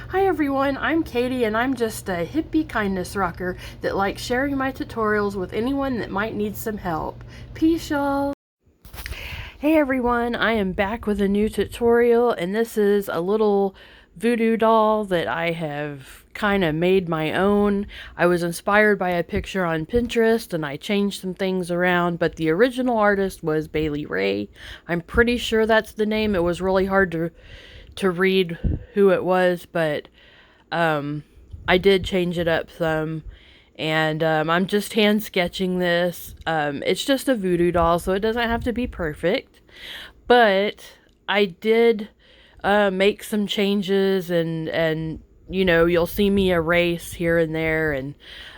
Hi everyone, I'm Katie and I'm just a hippie kindness rocker that likes sharing my tutorials with anyone that might need some help. Peace y'all! Hey everyone, I am back with a new tutorial and this is a little voodoo doll that I have kind of made my own. I was inspired by a picture on Pinterest and I changed some things around, but the original artist was Bailey Ray. I'm pretty sure that's the name. It was really hard to read who it was, but I did change it up some, and I'm just hand sketching this. It's just a voodoo doll, so it doesn't have to be perfect, but I did make some changes, and you know, you'll see me erase here and there, and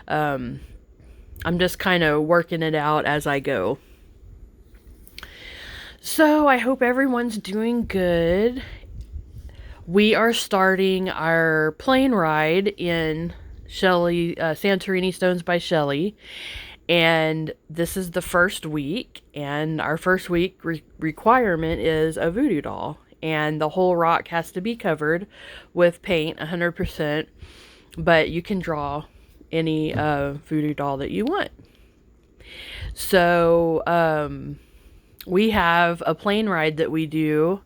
I'm just kind of working it out as I go. So I hope everyone's doing good. We are starting our plane ride in Shelley, Santorini Stones by Shelley, and this is the first week, and our first week requirement is a voodoo doll, and the whole rock has to be covered with paint 100%, but you can draw any voodoo doll that you want. So we have a plane ride that we do.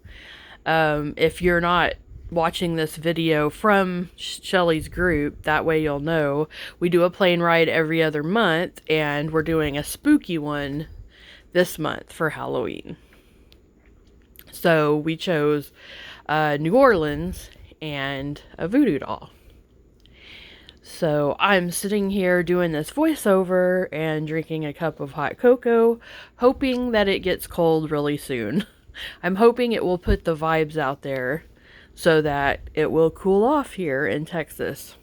If you're not watching this video from Shelley's group, that way you'll know, we do a plane ride every other month, and we're doing a spooky one this month for Halloween. So we chose New Orleans and a voodoo doll. So I'm sitting here doing this voiceover and drinking a cup of hot cocoa, hoping that it gets cold really soon. I'm hoping it will put the vibes out there so that it will cool off here in Texas.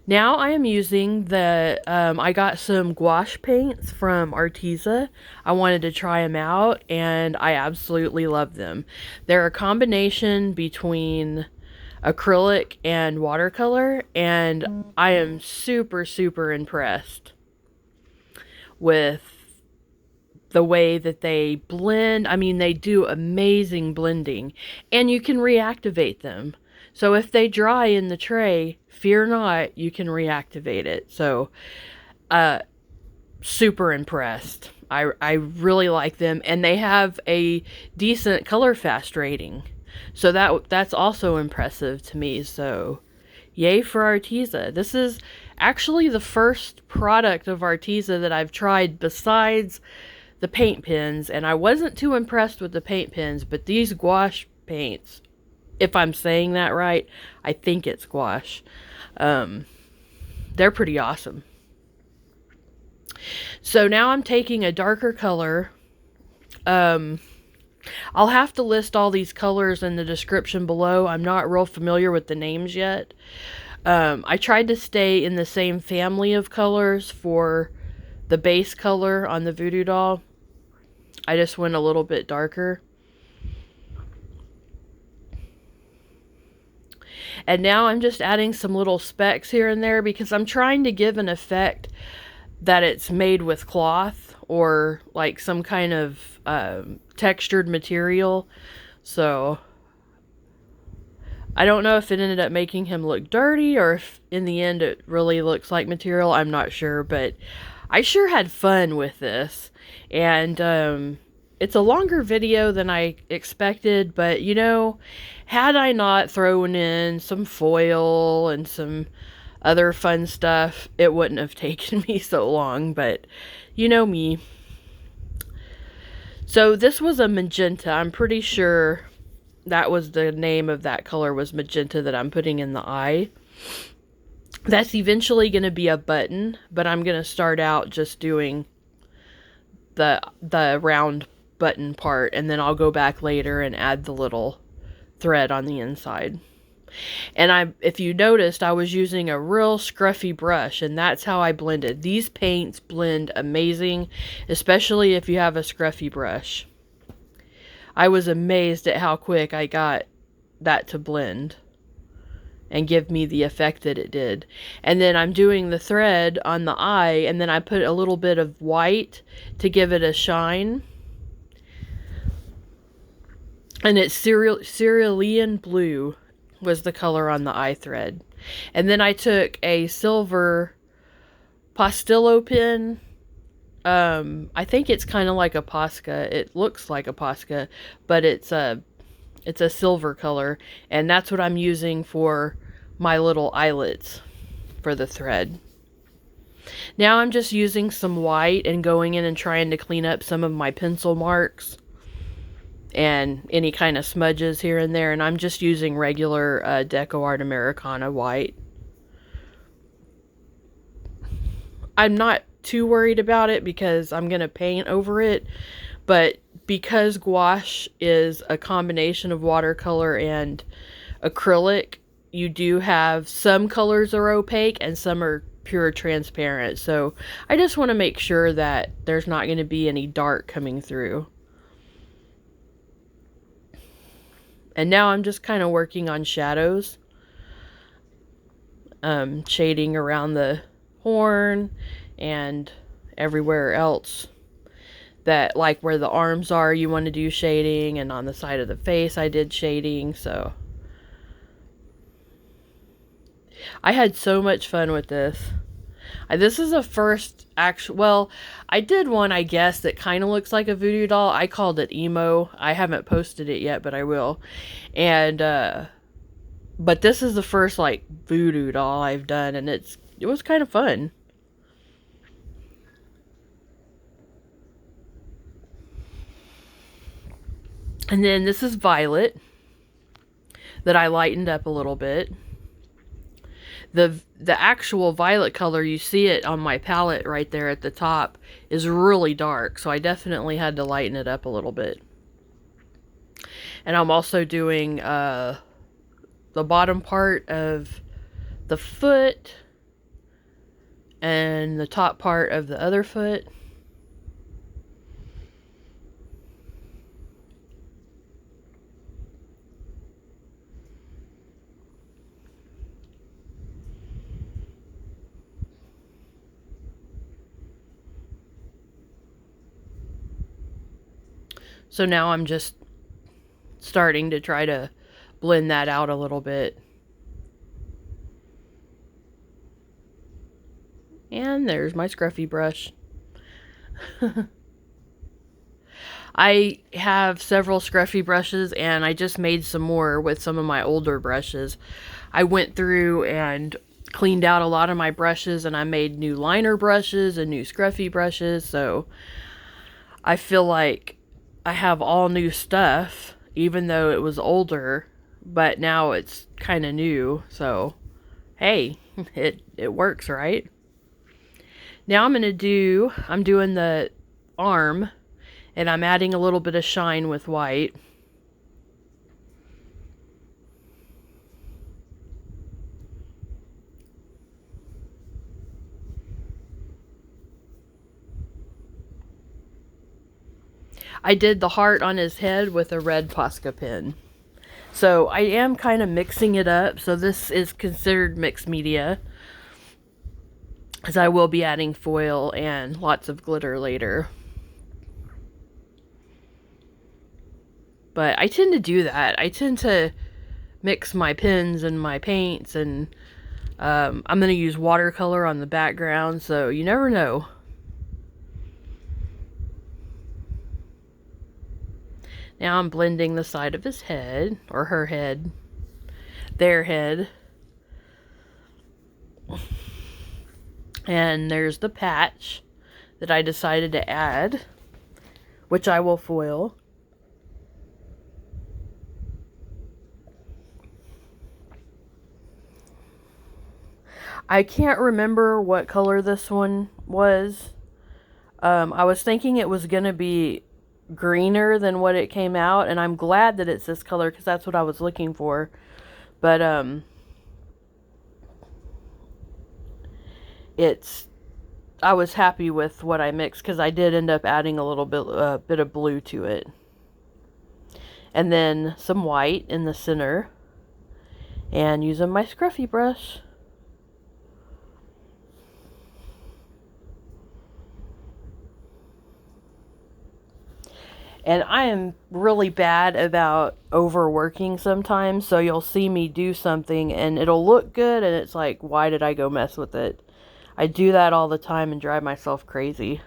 Now I am using I got some gouache paints from Arteza. I wanted to try them out and I absolutely love them. They're a combination between acrylic and watercolor, and I am super impressed with the way that they blend. I mean, they do amazing blending, and you can reactivate them. So if they dry in the tray, fear not, you can reactivate it. So super impressed. I really like them, and they have a decent color fast rating, so that's also impressive to me. So yay for Arteza. This is actually the first product of Arteza that I've tried besides the paint pens, and I wasn't too impressed with the paint pens, but these gouache paints, if I'm saying that right, I think it's gouache, they're pretty awesome. So now I'm taking a darker color. I'll have to list all these colors in the description below. I'm not real familiar with the names yet. I tried to stay in the same family of colors for the base color on the voodoo doll. I just went a little bit darker. And now I'm just adding some little specks here and there because I'm trying to give an effect that it's made with cloth or like some kind of textured material. So I don't know if it ended up making him look dirty or if in the end it really looks like material. I'm not sure, but I sure had fun with this. And it's a longer video than I expected, but you know, had I not thrown in some foil and some other fun stuff, it wouldn't have taken me so long, but you know me. So this was a magenta. I'm pretty sure that was the name of that color, was magenta, that I'm putting in the eye. That's eventually going to be a button, but I'm going to start out just doing the round button part, and then I'll go back later and add the little thread on the inside. And if you noticed, I was using a real scruffy brush, and that's how I blended. These paints blend amazing, especially if you have a scruffy brush. I was amazed at how quick I got that to blend and give me the effect that it did. And then I'm doing the thread on the eye, and then I put a little bit of white to give it a shine. And it's cerulean blue. was the color on the eye thread. And then I took a silver Pastillo pen. I think it's kind of like a posca. It looks like a posca, but it's a silver color, and that's what I'm using for my little eyelets for the thread. Now I'm just using some white and going in and trying to clean up some of my pencil marks and any kind of smudges here and there, and I'm just using regular Deco Art Americana white. I'm not too worried about it because I'm going to paint over it, but because gouache is a combination of watercolor and acrylic, you do have some colors are opaque and some are pure transparent. So I just want to make sure that there's not going to be any dark coming through. And now I'm just kind of working on shadows, shading around the horn and everywhere else that, like where the arms are, you want to do shading, and on the side of the face I did shading. So I had so much fun with this. This is the first actual, well, I did one, I guess, that kind of looks like a voodoo doll. I called it emo. I haven't posted it yet, but I will. And but this is the first like voodoo doll I've done, and it was kind of fun. And then this is violet that I lightened up a little bit. The actual violet color, you see it on my palette right there at the top, is really dark, so I definitely had to lighten it up a little bit. And I'm also doing the bottom part of the foot and the top part of the other foot. So now I'm just starting to try to blend that out a little bit. And there's my scruffy brush. I have several scruffy brushes, and I just made some more with some of my older brushes. I went through and cleaned out a lot of my brushes, and I made new liner brushes and new scruffy brushes, so I feel like I have all new stuff, even though it was older, but now it's kind of new, so hey, it works, right? Now I'm doing the arm, and I'm adding a little bit of shine with white. I did the heart on his head with a red Posca pen. So I am kind of mixing it up. So this is considered mixed media, as I will be adding foil and lots of glitter later. But I tend to do that. I tend to mix my pens and my paints, and I'm going to use watercolor on the background, so you never know. Now I'm blending the side of his head, or her head, their head. And there's the patch that I decided to add, which I will foil. I can't remember what color this one was. I was thinking it was going to be greener than what it came out, and I'm glad that it's this color because that's what I was looking for. But I was happy with what I mixed because I did end up adding a little bit of blue to it, and then some white in the center, and using my scruffy brush. And I am really bad about overworking sometimes, so you'll see me do something and it'll look good and it's like, why did I go mess with it? I do that all the time and drive myself crazy.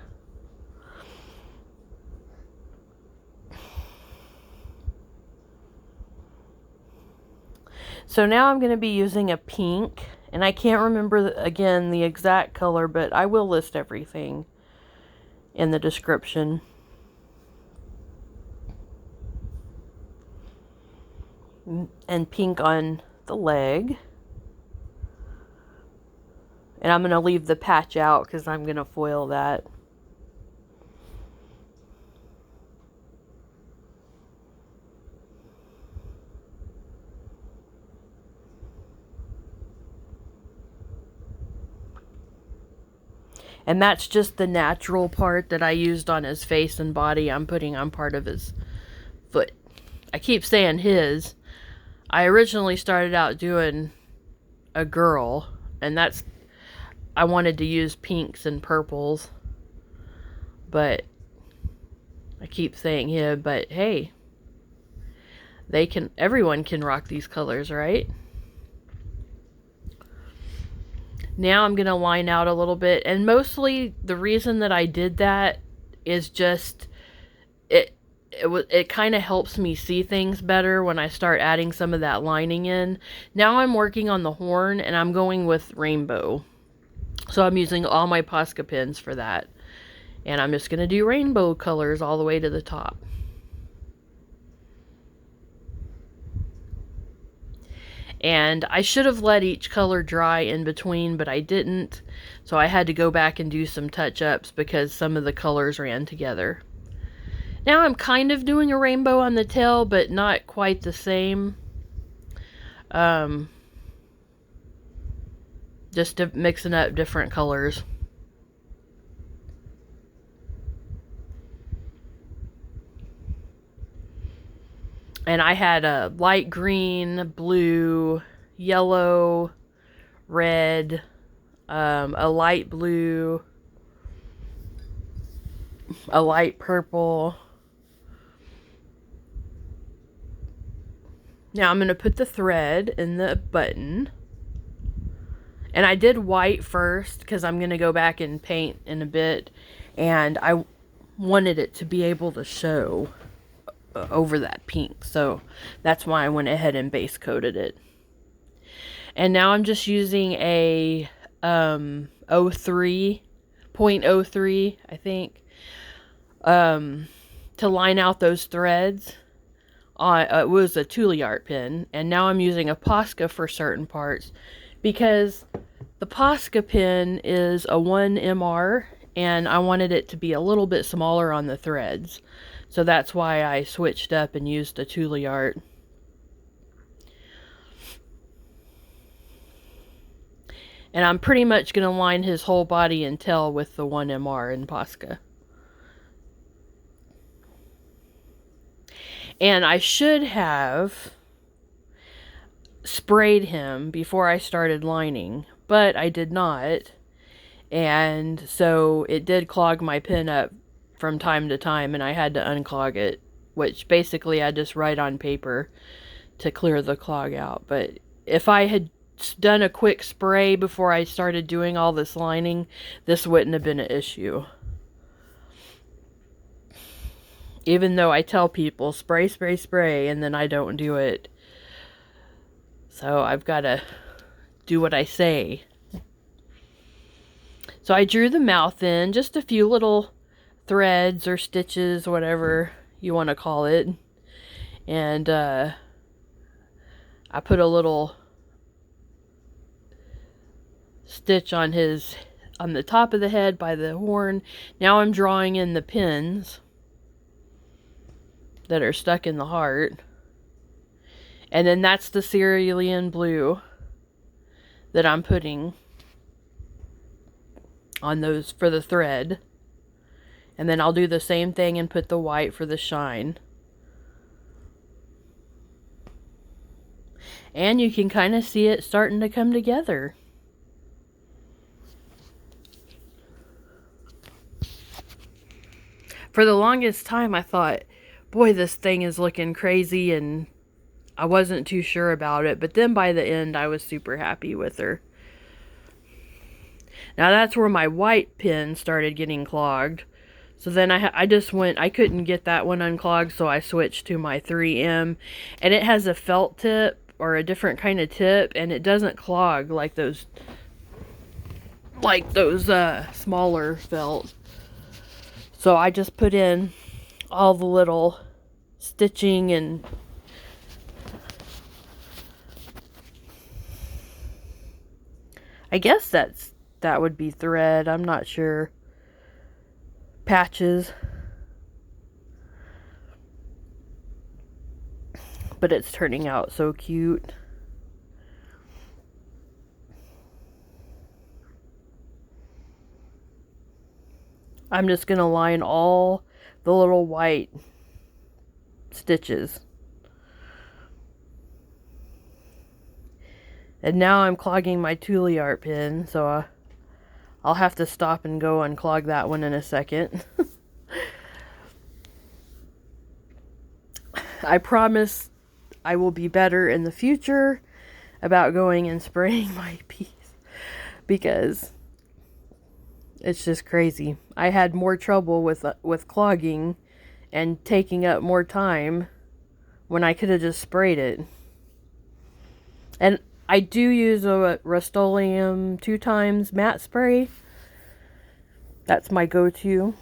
So now I'm going to be using a pink, and I can't remember, again, the exact color, but I will list everything in the description. And pink on the leg. And I'm going to leave the patch out because I'm going to foil that. And that's just the natural part that I used on his face and body. I'm putting on part of his foot. I keep saying his. I originally started out doing a girl, and I wanted to use pinks and purples, but I keep saying him, but hey, everyone can rock these colors, right? Now I'm going to line out a little bit, and mostly the reason that I did that is just it kind of helps me see things better when I start adding some of that lining in. Now I'm working on the horn, and I'm going with rainbow. So I'm using all my Posca pens for that. And I'm just going to do rainbow colors all the way to the top. And I should have let each color dry in between, but I didn't. So I had to go back and do some touch-ups because some of the colors ran together. Now I'm kind of doing a rainbow on the tail, but not quite the same. Just mixing up different colors. And I had a light green, blue, yellow, red, a light blue, a light purple. Now I'm going to put the thread in the button. And I did white first because I'm going to go back and paint in a bit. And I wanted it to be able to show over that pink, so that's why I went ahead and base coated it. And now I'm just using a 0.03 I think, to line out those threads. It was a tooli art pen, and now I'm using a Posca for certain parts because the Posca pen is a 1MR and I wanted it to be a little bit smaller on the threads. So that's why I switched up and used a tooli art. And I'm pretty much going to line his whole body and tail with the 1MR in Posca. And I should have sprayed him before I started lining, but I did not. And so it did clog my pen up from time to time, and I had to unclog it, which basically I just write on paper to clear the clog out. But if I had done a quick spray before I started doing all this lining, this wouldn't have been an issue. Even though I tell people spray, spray, spray, and then I don't do it. So I've got to do what I say. So I drew the mouth in, just a few little threads or stitches, whatever you want to call it. And I put a little stitch on the top of the head by the horn. Now I'm drawing in the pins that are stuck in the heart. And then that's the cerulean blue that I'm putting on those for the thread. And then I'll do the same thing and put the white for the shine. And you can kind of see it starting to come together. For the longest time I thought, boy, this thing is looking crazy, and I wasn't too sure about it. But then by the end, I was super happy with her. Now that's where my white pen started getting clogged. So then I just went, I couldn't get that one unclogged, so I switched to my 3M. And it has a felt tip, or a different kind of tip, and it doesn't clog like those smaller felt. So I just put in all the little stitching, and I guess that would be thread, I'm not sure. Patches. But it's turning out so cute. I'm just going to line all the little white stitches. And now I'm clogging my tooli art pen, so I'll have to stop and go unclog that one in a second. I promise I will be better in the future about going and spraying my piece, because it's just crazy. I had more trouble with clogging and taking up more time when I could have just sprayed it. And I do use a Rust-Oleum 2x matte spray. That's my go-to.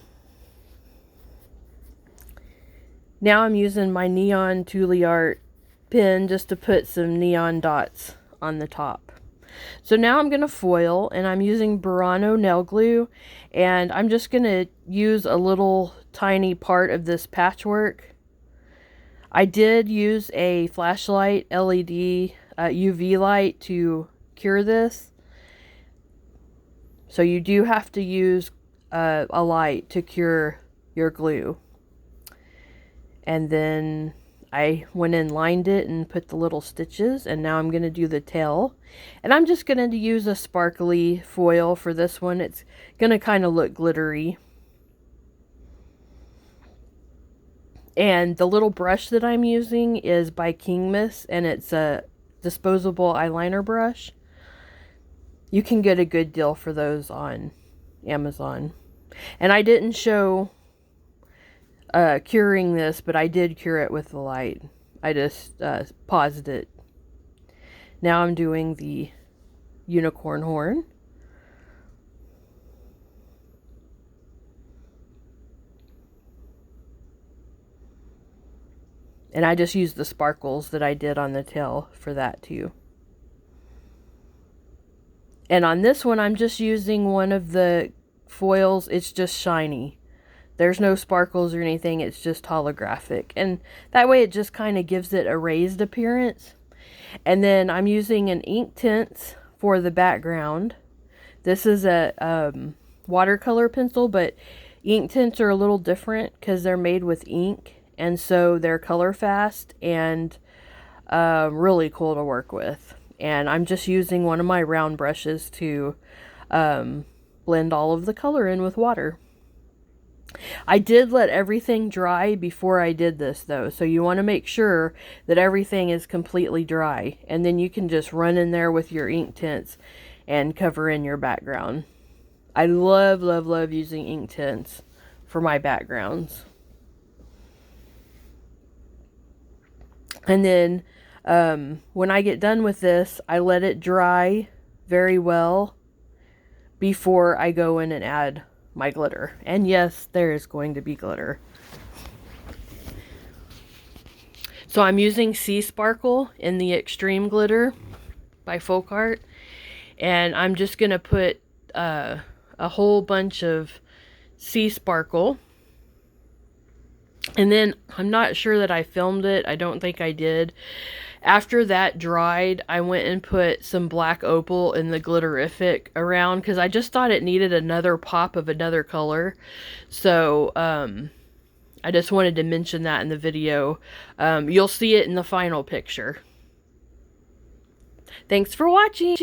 Now I'm using my neon tooli art pen just to put some neon dots on the top. So now I'm going to foil, and I'm using Burano nail glue, and I'm just going to use a little tiny part of this patchwork. I did use a flashlight LED UV light to cure this. So you do have to use a light to cure your glue. And then I went and lined it and put the little stitches, and now I'm going to do the tail. And I'm just going to use a sparkly foil for this one. It's going to kind of look glittery. And the little brush that I'm using is by Kingmas, and it's a disposable eyeliner brush. You can get a good deal for those on Amazon. And I didn't show curing this, but I did cure it with the light. I just paused it. Now I'm doing the unicorn horn. And I just used the sparkles that I did on the tail for that too. And on this one, I'm just using one of the foils. It's just shiny. There's no sparkles or anything. It's just holographic. And that way it just kind of gives it a raised appearance. And then I'm using an Inktense for the background. This is a watercolor pencil, but Inktense are a little different because they're made with ink. And so they're color fast and really cool to work with. And I'm just using one of my round brushes to blend all of the color in with water. I did let everything dry before I did this though, so you want to make sure that everything is completely dry, and then you can just run in there with your Inktense and cover in your background. I love, love, love using Inktense for my backgrounds. And then when I get done with this, I let it dry very well before I go in and add my glitter. And yes, there is going to be glitter. So I'm using Sea Sparkle in the Extreme Glitter by Folk Art. And I'm just going to put a whole bunch of Sea Sparkle. And then I'm not sure that I filmed it. I don't think I did. After that dried, I went and put some black opal in the glitterific around because I just thought it needed another pop of another color. So I just wanted to mention that in the video. You'll see it in the final picture. Thanks for watching.